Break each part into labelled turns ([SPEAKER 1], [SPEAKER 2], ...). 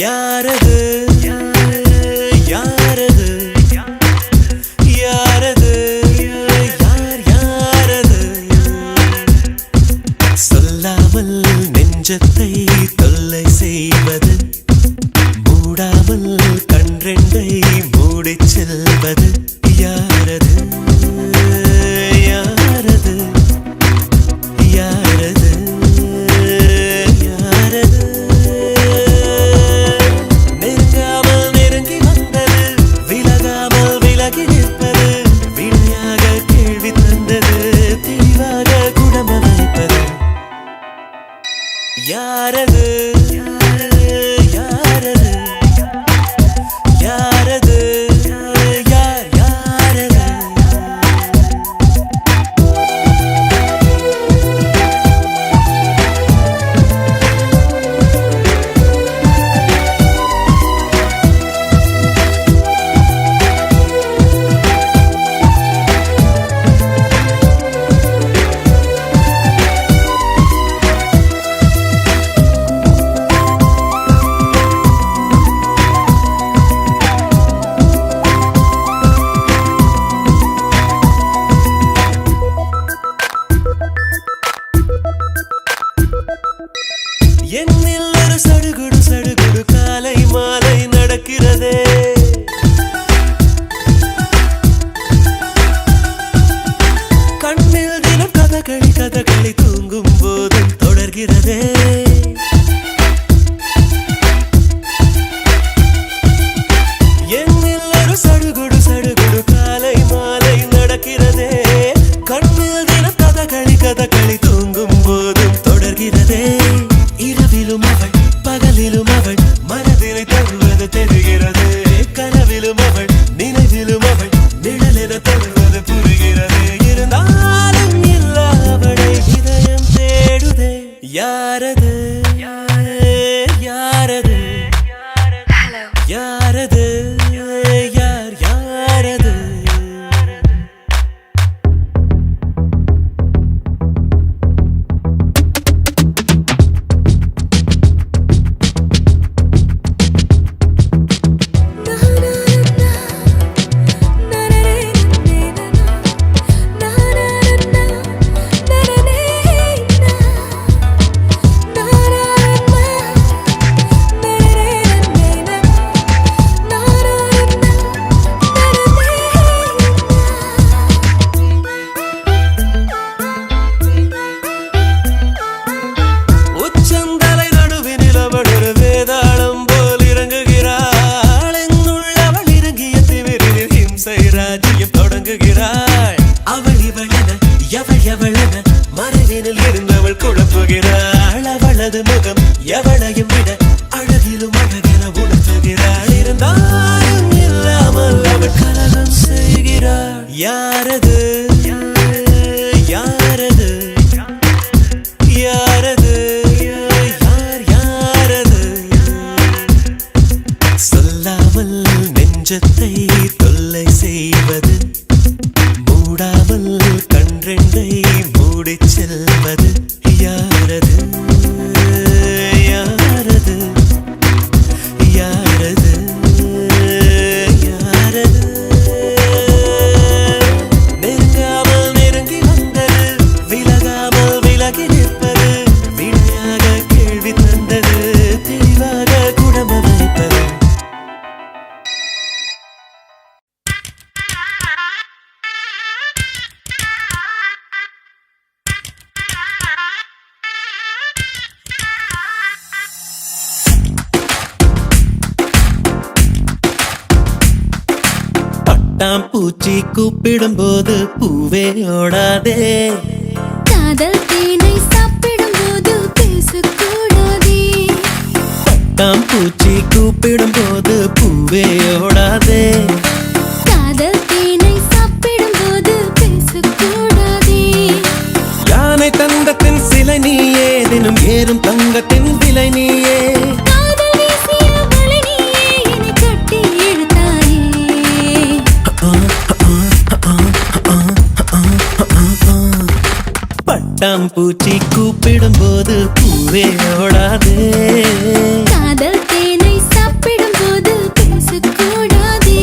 [SPEAKER 1] யாரது யாரது யாரது யார் யாரது சொல்லாமல் நெஞ்சத்தை தொல்லை செய்வது மூடாமல் கண்ரெண்டை மூடிச் செல்வது யாரது யாரது யாரது யாரது யாரது யாரது யாரது யார் யாரது என்னில் ஒரு சடுகுடு சடுகுடு காலை மாலை நடக்கிறதே கண்ணில் தினம் கதகளி கதகளி தூங்கும் போதும் தொடர்கிறதே என்னில் ஒரு சடுகுடு சடுகுடு காலை மாலை நடக்கிறதே கண்ணில் தினம் கதகளி கதகளி தூங்கும் போதும் தொடர்கிறதே இரவிலும் அவள் பகலிலும் அவள் மனதினை தருவது தெரிகிறது கனவிலும் அவள் நினைவிலும் அவள் நிழலென தருவது புரிகிறது இருந்தாலும் இல்ல அவளை இதயம் தேடுதே யாரது யாரது யாரது யார் யாரது அவள் இவளென எவள் எவளென மறைவினில் இருந்தவள் குழப்புகிறாள் அவளது முகம் எவளையும் விட அழகிலும் அழகென உணர்த்துகிறாள் இருந்தாலும் இல்லாமல் அவள் கலகம் செய்கிறாள் யாரது யாரது யாரது யார் யாரது சொல்லாமல் நெஞ்சத்தை தொல்லை செய்வது மூடாமல் கண்ரெண்டை மூடிச் செல்வது யாரது யாரது யாரது யாரது நெருங்காமல் நெருங்கி வந்தது விலகாமல் விலகி நிற்பது விழியாக கேள்வி தந்தது தெளிவாக குணம் அமைப்பது பூச்சி கூப்பிடும் போது பூவே ஓடாதே
[SPEAKER 2] காதல் தேனை சாப்பிடும் போது பேசக்கூடாதே
[SPEAKER 1] பட்டாம் பூச்சி கூப்பிடும் போது பூவே ஓடாதே
[SPEAKER 2] காதல் தேனை சாப்பிடும் போது பேசக்கூடாதே
[SPEAKER 1] யானை தந்தத்தின் சிலை நீயே தினம் ஏறும் தங்கத்தின் விலை நீயே.
[SPEAKER 2] காதல் வீசிய வலை நீயே என்னை கட்டி இழுத்தாயே.
[SPEAKER 1] பட்டாம்பூச்சி கூப்பிடும் போது பூவே ஓடாதே.
[SPEAKER 2] காதல் தேனை சாப்பிடும் போது பேசக்கூடாதே.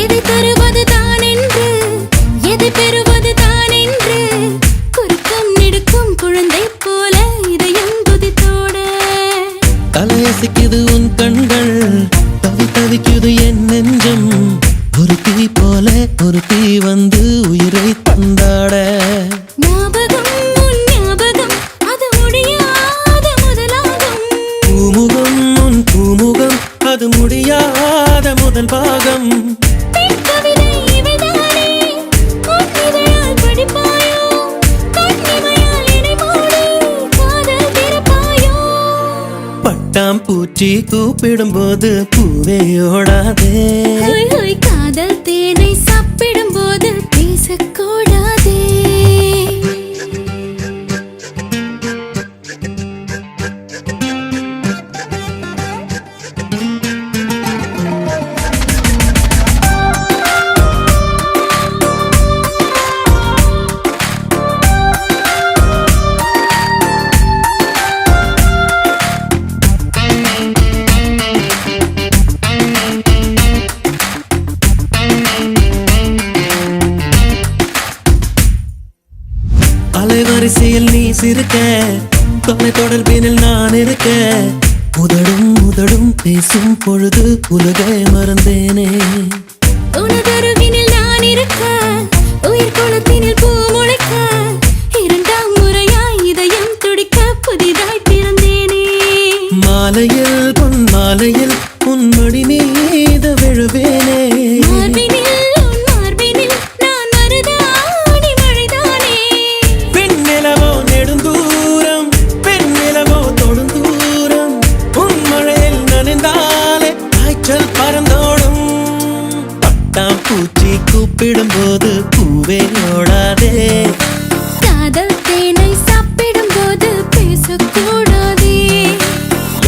[SPEAKER 2] எதை தருவது தான் என்று எதை பெறுவது தான் என்று குறுக்கம் நெடுக்கும் குழந்தை போல இதயம் துதித்தோட.
[SPEAKER 1] தலையசிக்குது உன் கண்கள், தவிக்குது என் நெஞ்சம். ஒரு தீ போல ஒரு தீ வந்து உயிரை தந்தாட.
[SPEAKER 2] ஞாபகம் உன் ஞாபகம் அது முடியாத முதலாகும்.
[SPEAKER 1] பூமுகம் உன் பூமுகம் அது முடியாத முதல் பாகம்.
[SPEAKER 2] பெண் கவிதை இவைதானே உன் இதழால் படிப்பாயோ. கண்ணிமையால் என்னை மூடி காதல் திறப்பாயோ.
[SPEAKER 1] பட்டாம்பூச்சி கூப்பிடும் போது பூவே ஓடாதே.
[SPEAKER 2] ஹோய் ஹோய் காதல் தேனை சாப்பிடும் போது பேசக்கூடாதே. அலைவரிசையில் நீ சிரிக்க, தொலை தொடர்பினில் நான் இருக்க. உதடும் உதடும் பேசும் பொழுது உலகை மறந்தேனே. உனதருவினில் நான் இருக்க உயிர் குளத்தினில் பூ முளைக்க. இரண்டாம் முறையாய் இதயம் துடிக்க புதிதாய் பிறந்தேனே.
[SPEAKER 1] மாலையில் பொன் மாலையில் உன் மடி மீது விழுவேனே.
[SPEAKER 2] மார்பினில் உன் மார்பினில் நான் மருதாணி மழைதானே.
[SPEAKER 1] பெண்ணிலவோ நெடுந்தூரம், பெண்ணிலவோ தொடுந்தூரம். உன் மழையில் நனைந்தாலே காய்ச்சல் பறந்தோடும். பட்டாம்பூச்சி கூப்பிடும் போது பூவே ஓடாதே.
[SPEAKER 2] காதல் தேனை சாப்பிடும் போது பேசக்கூடாதே.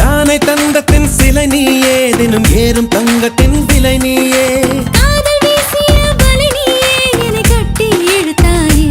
[SPEAKER 1] யானை தங்கத்தின் சிலை நீயே, தினம் ஏறும் தங்கத்தின் விலை நீயே.
[SPEAKER 2] காதல் வீசிய வலை நீயே என்னை கட்டி இழுத்தாயே.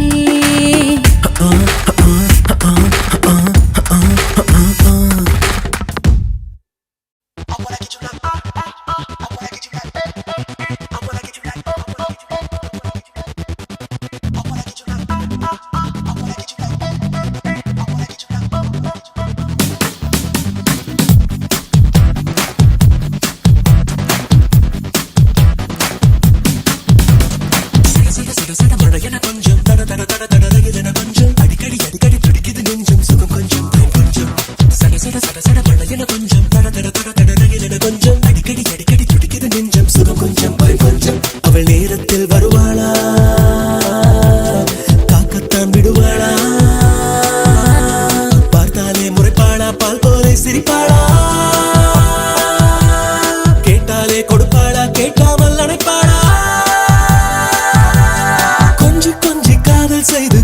[SPEAKER 1] அவள் நேரத்தில் வருவாளா, காக்கத்தான் விடுவாளா? பார்த்தாலே முறைப்பாளா, பால் போலே சிரிப்பாளா? கேட்டாலே கொடுப்பாளா, கேட்காமல் அணைப்பாளா? கொஞ்சி கொஞ்சி காதல் செய்து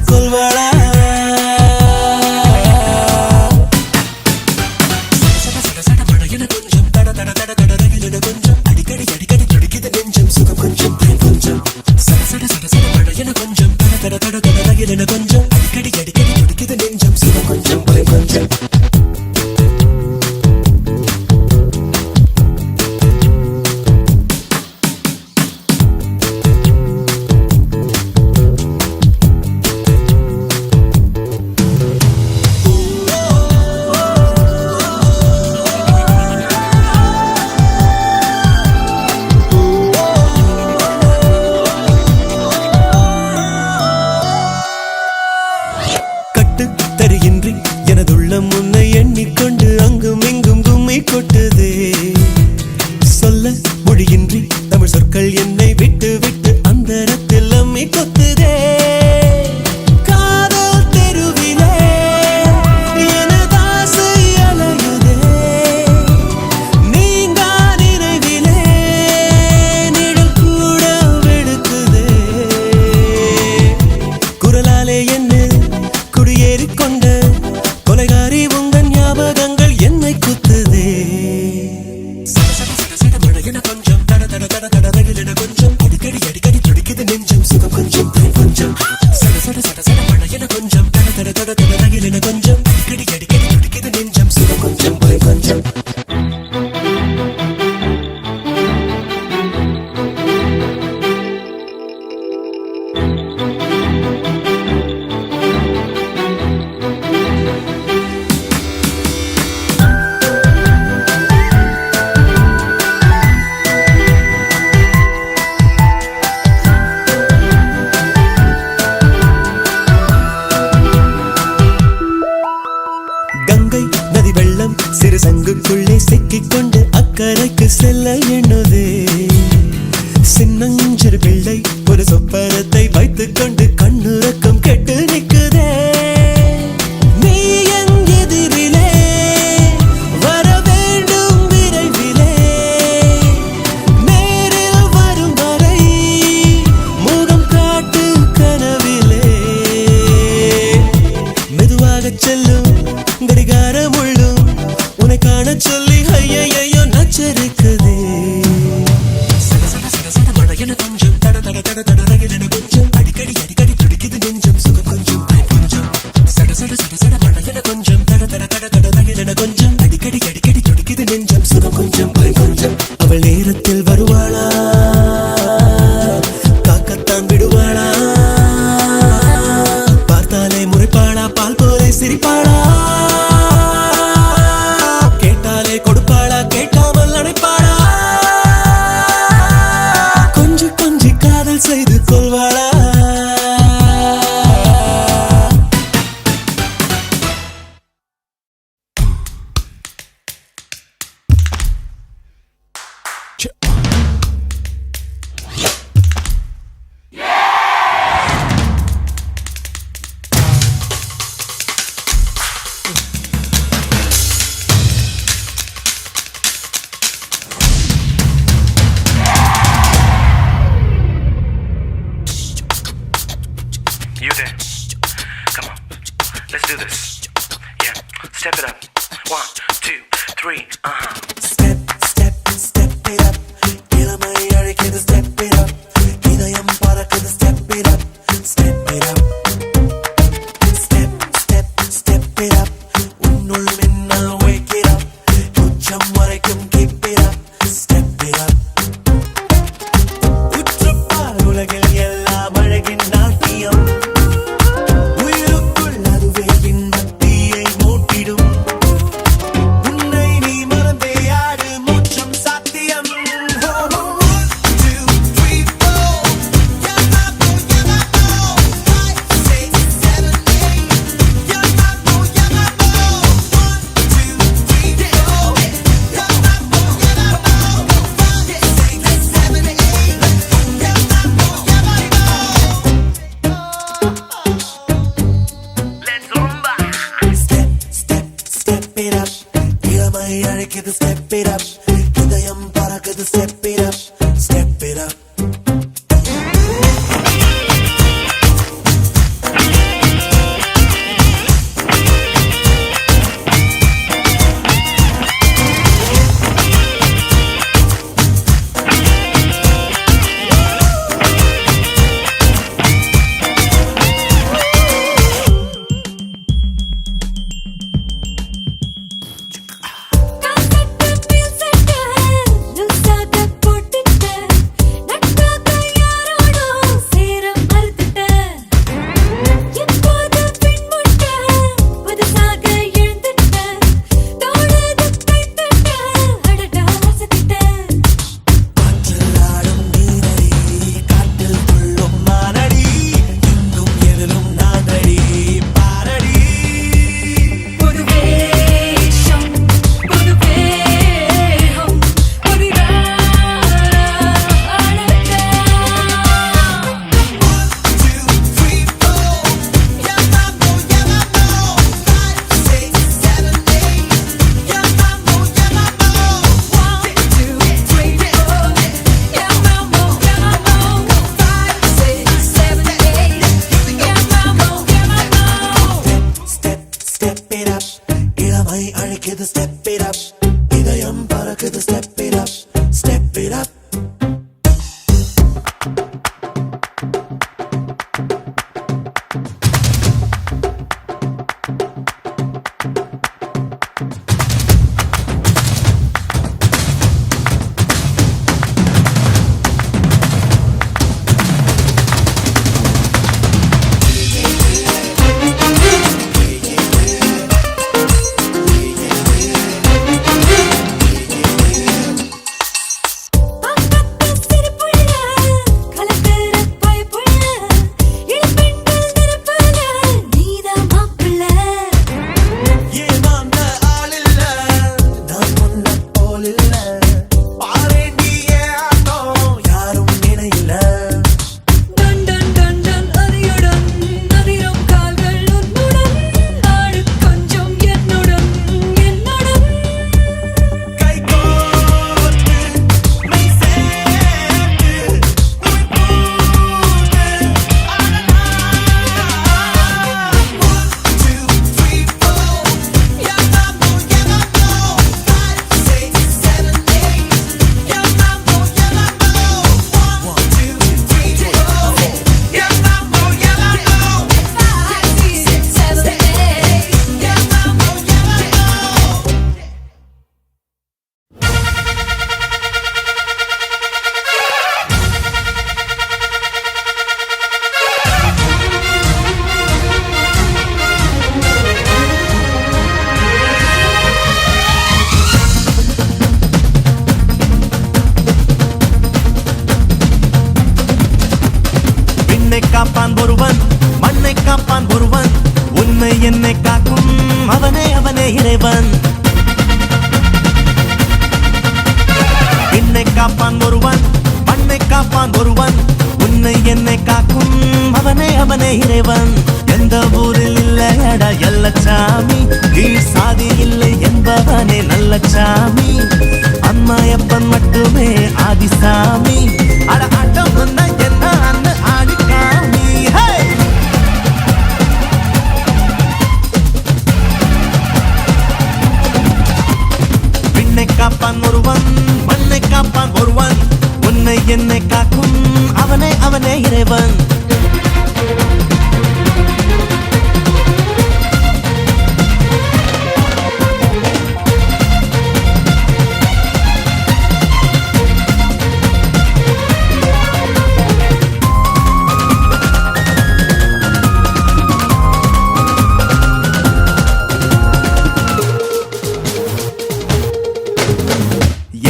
[SPEAKER 1] சொல்வாளா?
[SPEAKER 3] You there? Come on, let's do this. Yeah, step it up. 1, 2, 3,
[SPEAKER 1] Step, step, step it up. இளமை அழைக்குது step it up. இதயம் பறக்குது step it up. Step it up. Step, step, step it up. உன்னுள் மின்னல் wake it up. உச்சம் வரைக்கும் keep it up. Step it up. உற்றுப்பார் உலகில் எல்லாம் அழகின் நாட்டியம். உயிருக்குள் அதுவே இன்பத் தீயை மூட்டிடும். உன்னை நீ மறந்து விண்ணை காப்பான் ஒருவன் மண்ணை காப்பான் ஒருவன் உன்னை என்னை காக்கும் அவனே அவனே இறைவன் விண்ணை காப்பான் ஒருவன் மண்ணை காப்பான் ஒருவன் உன்னை என்னை காக்கும் அவனே அவனே இறைவன் எந்த ஊரில் இல்லையடா எல்லச்சாமி கீழ் சாதி இல்லை என்பவனே நல்ல சாமி அம்மாயப்பன் மட்டுமே ஆதிசாமி அட ஆட்டம் என்ன அண்ணு ஆடிக்காமி விண்ணை காப்பான் ஒருவன் மண்ணை காப்பான் ஒருவன் உன்னை என்னை காக்கும் அவனே அவனே இறைவன்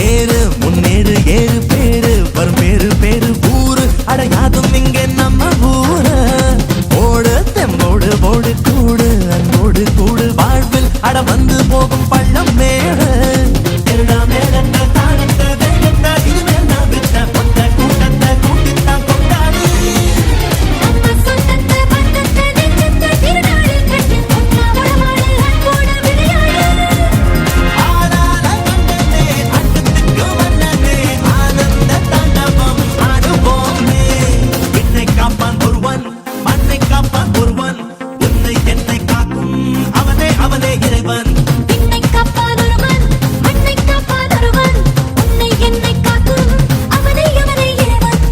[SPEAKER 1] ஏறு முன்னேறு ஏறு பேரு வரும் பேரு பேரு ஊரு அடையாதும் இங்கே நம்ம ஊரு ஓடு தெம்போடு போடு கூடு அன்போடு கூடு வாழ்வில் அட வந்து போகும் பள்ளம் மேடு திருடா மேடத்த தானத்த வேகத்த இதுமேல் நான் விட்ட பொத்த கூட்டத்தை கூட்டித்தான் கொண்டாடு
[SPEAKER 2] நம்ம சொந்தத்தை பந்தத்தை நெஞ்சத்தை திருநாடு கட்டி பொன்னா உடமாடு அன்போடு விளையாடு
[SPEAKER 1] ஆளால கண்டனே அண்டத்துக்கு வந்தனே ஆனந்த தாண்டவம் ஆடுவோமே விண்ணை காப்பான் ஒருவன் மண்ணை காப்பான் ஒருவன் உன்னை என்னை காக்கும் அவனே அவனே இறைவன்
[SPEAKER 2] விண்ணை காப்பான் ஒருவன் மண்ணை காப்பான் ஒருவன் உன்னை என்னை காக்கும் அவனே அவனே இறைவன்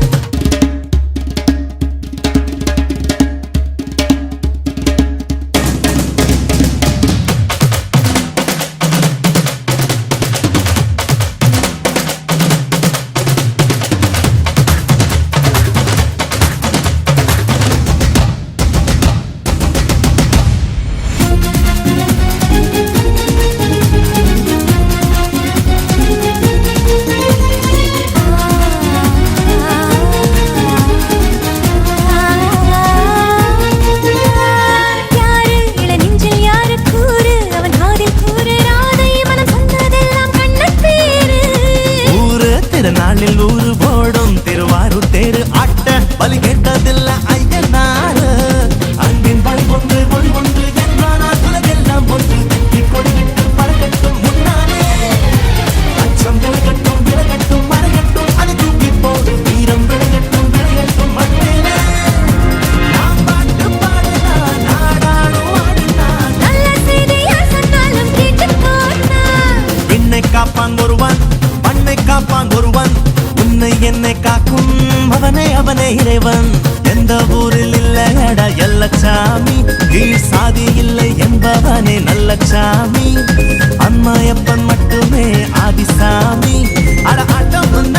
[SPEAKER 2] யாரு இளநெஞ்சில் யாரு கூறு அவன் காதில் கூறு ராதை மனம் சொன்னதெல்லாம் கண்ணன் பேரு
[SPEAKER 1] ஊரு திருநாளில் ஊரு போடும் திருவாரூர் தேரு ஆட்ட பலி கேட்டதில்ல ஐயனாரு அன்பின் பலி ஒன்று மொழி ஒன்று என்றானால் உலகெல்லாம் ஒன்று வெற்றி கொடிவிட்டு பறக்கட்டும் முன்னாலே அச்சம் விலகட்டும் விலகட்டும் மறையட்டும் அதை தூக்கி போடு வீரம் விலகட்டும் விளையட்டும் மண்ணேலே நாம் பாட்டு பாடினா நாடாடும் ஆடினா
[SPEAKER 2] நல்ல செய்தியா சொன்னாலும் கேட்டுப் போனா
[SPEAKER 1] விண்ணை காப்பான் ஒருவன் மண்ணை காப்பான் ஒருவன் உன்னை என்னை காக்கும் அவனே அவனே இறைவன் எந்த ஊரில் இல்லையடா எல்லச்சாமி கீழ் சாதி இல்லை என்பவனே நல்ல சாமி அம்மாயப்பன் மட்டுமே ஆதிசாமி அட ஆட்டம் என்ன